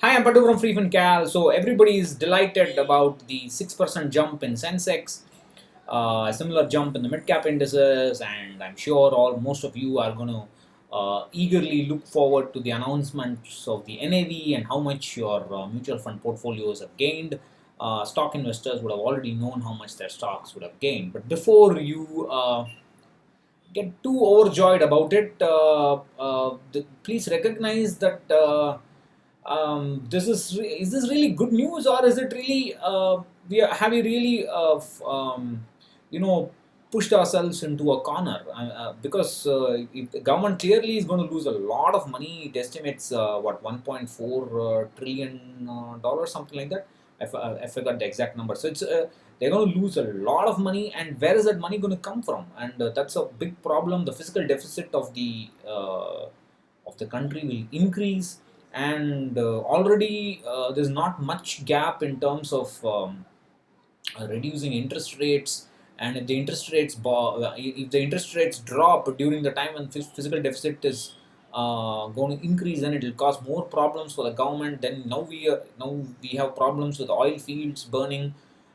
Hi, I'm Patu from freefincal. So everybody is delighted about the 6% jump in Sensex, a similar jump in the mid cap indices, and I'm sure all most of you are going to eagerly look forward to the announcements of the NAV and how much your mutual fund portfolios have gained. Stock investors would have already known how much their stocks would have gained, but before you get too overjoyed about it, please recognize that is this really good news, or is it really have we really you know pushed ourselves into a corner? Because if the government clearly is going to lose a lot of money. It estimates what 1.4 trillion dollars, something like that. I forgot the exact number. So it's they're going to lose a lot of money, and where is that money going to come from? And that's a big problem. The fiscal deficit of the country will increase, and already there's not much gap in terms of reducing interest rates. And if the interest rates drop during the time when physical deficit is going to increase, then it will cause more problems for the government. Then now we have problems with oil fields burning,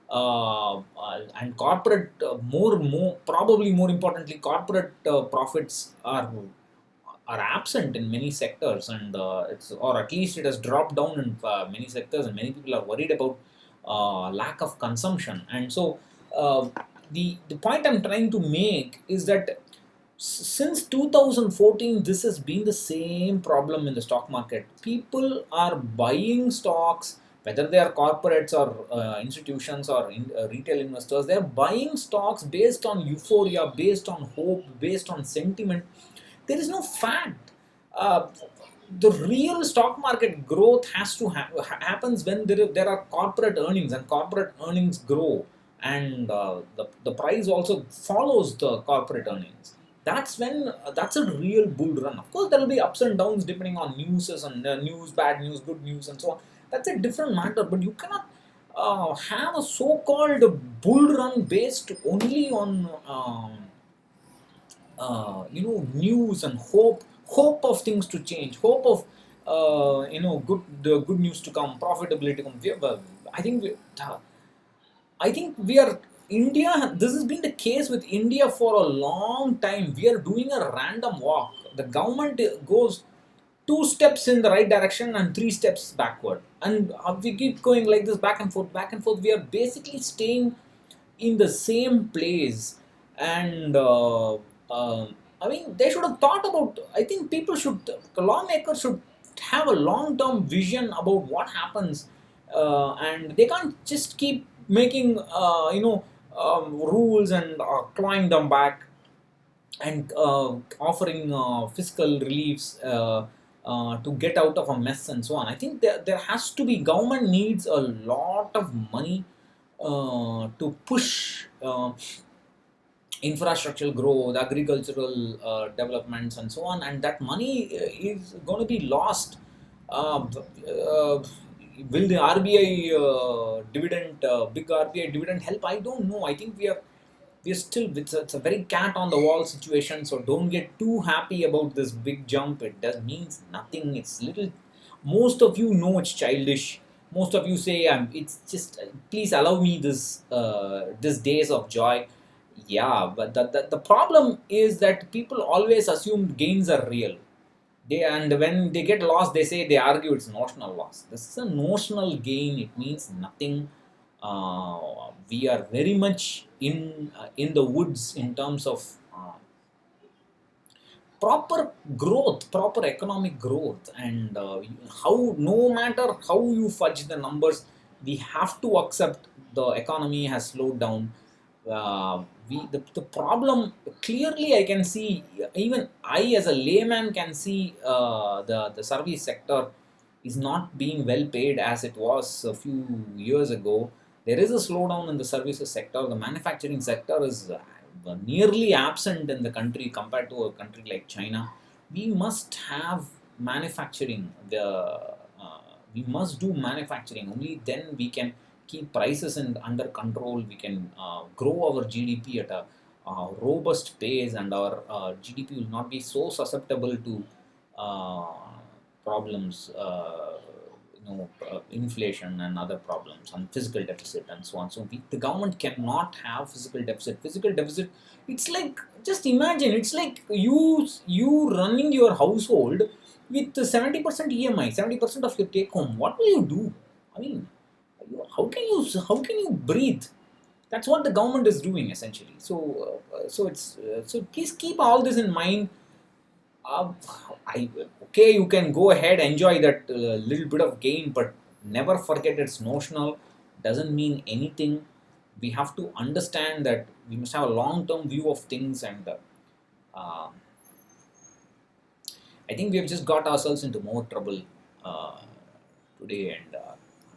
and corporate more probably more importantly, corporate profits are absent in many sectors, and it's or at least it has dropped down in many sectors, and many people are worried about lack of consumption. And so the point I'm trying to make is that since 2014 this has been the same problem in the stock market. People are buying stocks, whether they are corporates or institutions or retail investors. They are buying stocks based on euphoria, based on hope, based on sentiment. There is no fact. The real stock market growth has to happens when there are corporate earnings, and corporate earnings grow, and the price also follows the corporate earnings. That's when that's a real bull run. Of course, there will be ups and downs depending on news and news, bad news, good news, and so on. That's a different matter. But you cannot have a so-called bull run based only on news and hope of things to change, hope of good the good news to come, profitability to come. I think we are India. This has been the case with India for a long time. We are doing a random walk. The government goes two steps in the right direction and three steps backward, and we keep going like this, back and forth, back and forth. We are basically staying in the same place. And I mean, they should have thought about. I think people should, lawmakers should have a long-term vision about what happens, and they can't just keep making rules and clawing them back, and offering fiscal reliefs to get out of a mess and so on. I think there has to be, government needs a lot of money to push infrastructural growth, agricultural developments, and so on. And that money is going to be lost. Will the RBI big RBI dividend help? I don't know. I think we are still, it's a very cat on the wall situation. So don't get too happy about this big jump. It does means nothing. It's little. Most of you know it's childish. Most of you say, it's just please allow me this days of joy. Yeah, but the problem is that people always assume gains are real. And when they get lost, they say, they argue it's notional loss. This is a notional gain. It means nothing. We are very much in the woods in terms of proper growth, proper economic growth. And how, no matter how you fudge the numbers, we have to accept the economy has slowed down. The problem clearly I can see, even I as a layman can see, the service sector is not being well paid as it was a few years ago. There is a slowdown in the services sector. The manufacturing sector is nearly absent in the country compared to a country like China. We must have manufacturing. We must do manufacturing. Only then we can keep prices under control. We can grow our GDP at a robust pace, and our GDP will not be so susceptible to uh, problems. inflation and other problems and physical deficit and so on. So the government cannot have physical deficit. Physical deficit, it's like, just imagine, it's like you running your household with 70% EMI, 70% of your take home. What will you do? I mean, how can you breathe? That's what the government is doing essentially. So please keep all this in mind. uh, okay, you can go ahead, enjoy that little bit of gain, but never forget it's notional, doesn't mean anything. We have to understand that we must have a long-term view of things, and uh, I think we have just got ourselves into more trouble uh, today, and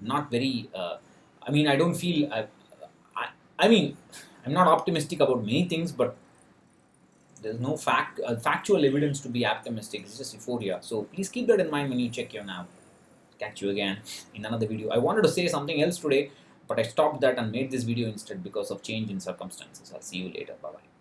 not very. I mean, I don't feel. I, I mean, I'm not optimistic about many things, but there's no factual evidence to be optimistic. It's just euphoria. So please keep that in mind when you check your nav. Catch you again in another video. I wanted to say something else today, but I stopped that and made this video instead because of change in circumstances. I'll see you later. Bye bye.